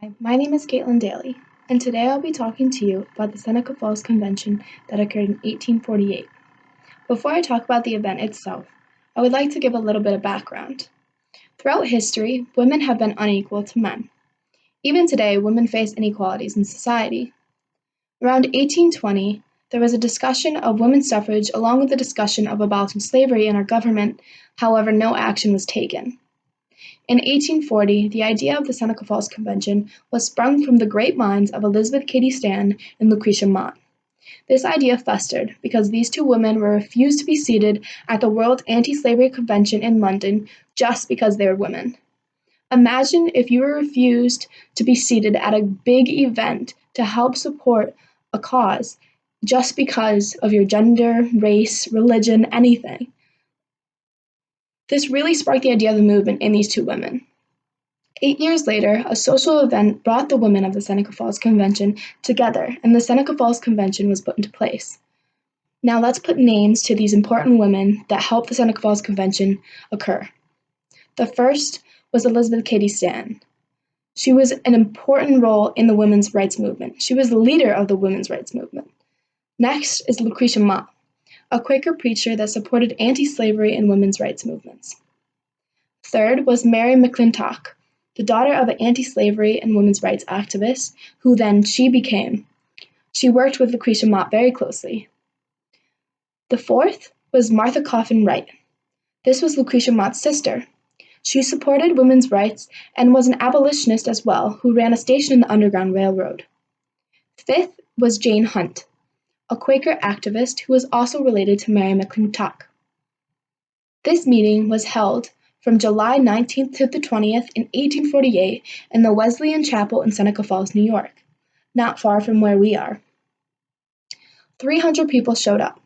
Hi, my name is Kaitlyn Daley, and today I'll be talking to you about the Seneca Falls Convention that occurred in 1848. Before I talk about the event itself, I would like to give a little bit of background. Throughout history, women have been unequal to men. Even today, women face inequalities in society. Around 1820, there was a discussion of women's suffrage along with the discussion of abolishing slavery in our government, however, no action was taken. In 1840, the idea of the Seneca Falls Convention was sprung from the great minds of Elizabeth Cady Stanton and Lucretia Mott. This idea festered because these two women were refused to be seated at the World Anti-Slavery Convention in London just because they were women. Imagine if you were refused to be seated at a big event to help support a cause just because of your gender, race, religion, anything. This really sparked the idea of the movement in these two women. 8 years later, a social event brought the women of the Seneca Falls Convention together, and the Seneca Falls Convention was put into place. Now let's put names to these important women that helped the Seneca Falls Convention occur. The first was Elizabeth Cady Stanton. She was an important role in the women's rights movement. She was the leader of the women's rights movement. Next is Lucretia Mott, a Quaker preacher that supported anti-slavery and women's rights movements. Third was Mary McClintock, the daughter of an anti-slavery and women's rights activist, who then she became. She worked with Lucretia Mott very closely. The fourth was Martha Coffin Wright. This was Lucretia Mott's sister. She supported women's rights and was an abolitionist as well, who ran a station in the Underground Railroad. Fifth was Jane Hunt, a Quaker activist who was also related to Mary McClintock. This meeting was held from July 19th to the 20th in 1848 in the Wesleyan Chapel in Seneca Falls, New York, not far from where we are. 300 people showed up.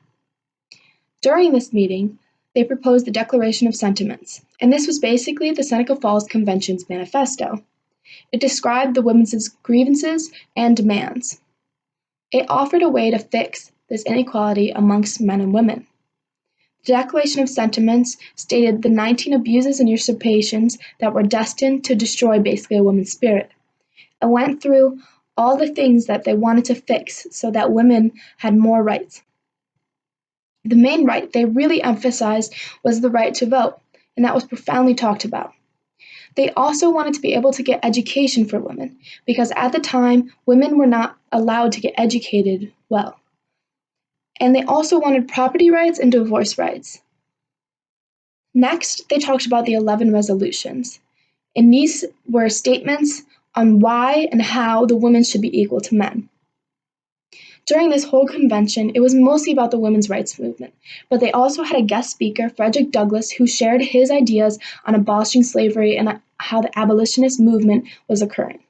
During this meeting, they proposed the Declaration of Sentiments, and this was basically the Seneca Falls Convention's manifesto. It described the women's grievances and demands. It offered a way to fix this inequality amongst men and women. The Declaration of Sentiments stated the 19 abuses and usurpations that were destined to destroy basically a woman's spirit. It went through all the things that they wanted to fix so that women had more rights. The main right they really emphasized was the right to vote, and that was profoundly talked about. They also wanted to be able to get education for women, because at the time, women were not allowed to get educated well. And they also wanted property rights and divorce rights. Next, they talked about the 11 resolutions, and these were statements on why and how the women should be equal to men. During this whole convention, it was mostly about the women's rights movement, but they also had a guest speaker, Frederick Douglass, who shared his ideas on abolishing slavery and how the abolitionist movement was occurring.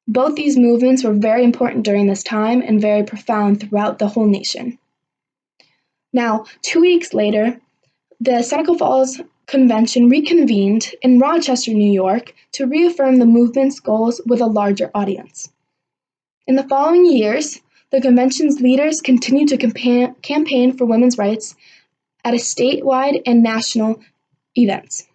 Both these movements were very important during this time and very profound throughout the whole nation. Now, 2 weeks later, the Seneca Falls Convention reconvened in Rochester, New York, to reaffirm the movement's goals with a larger audience. In the following years, the convention's leaders continued to campaign for women's rights at a statewide and national events.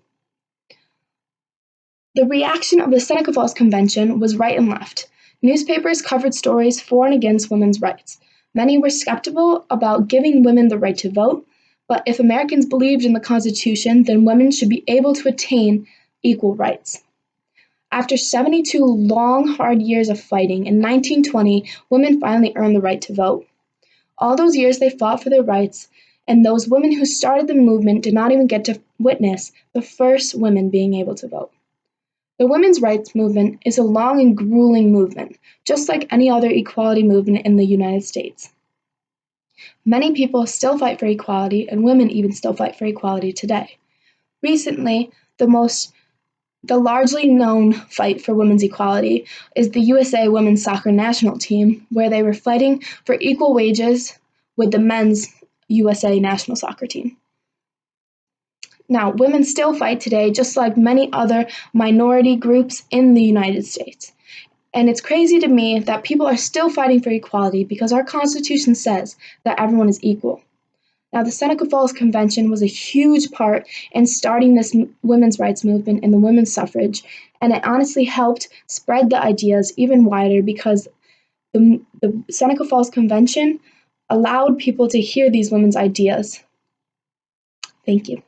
The reaction of the Seneca Falls Convention was right and left. Newspapers covered stories for and against women's rights. Many were skeptical about giving women the right to vote, but if Americans believed in the Constitution, then women should be able to attain equal rights. After 72 long, hard years of fighting, in 1920, women finally earned the right to vote. All those years they fought for their rights, and those women who started the movement did not even get to witness the first women being able to vote. The women's rights movement is a long and grueling movement, just like any other equality movement in the United States. Many people still fight for equality, and women even still fight for equality today. Recently, the largely known fight for women's equality is the USA women's soccer national team, where they were fighting for equal wages with the men's USA national soccer team. Now, women still fight today, just like many other minority groups in the United States. And it's crazy to me that people are still fighting for equality because our Constitution says that everyone is equal. Now, the Seneca Falls Convention was a huge part in starting this women's rights movement and the women's suffrage, and it honestly helped spread the ideas even wider because the Seneca Falls Convention allowed people to hear these women's ideas. Thank you.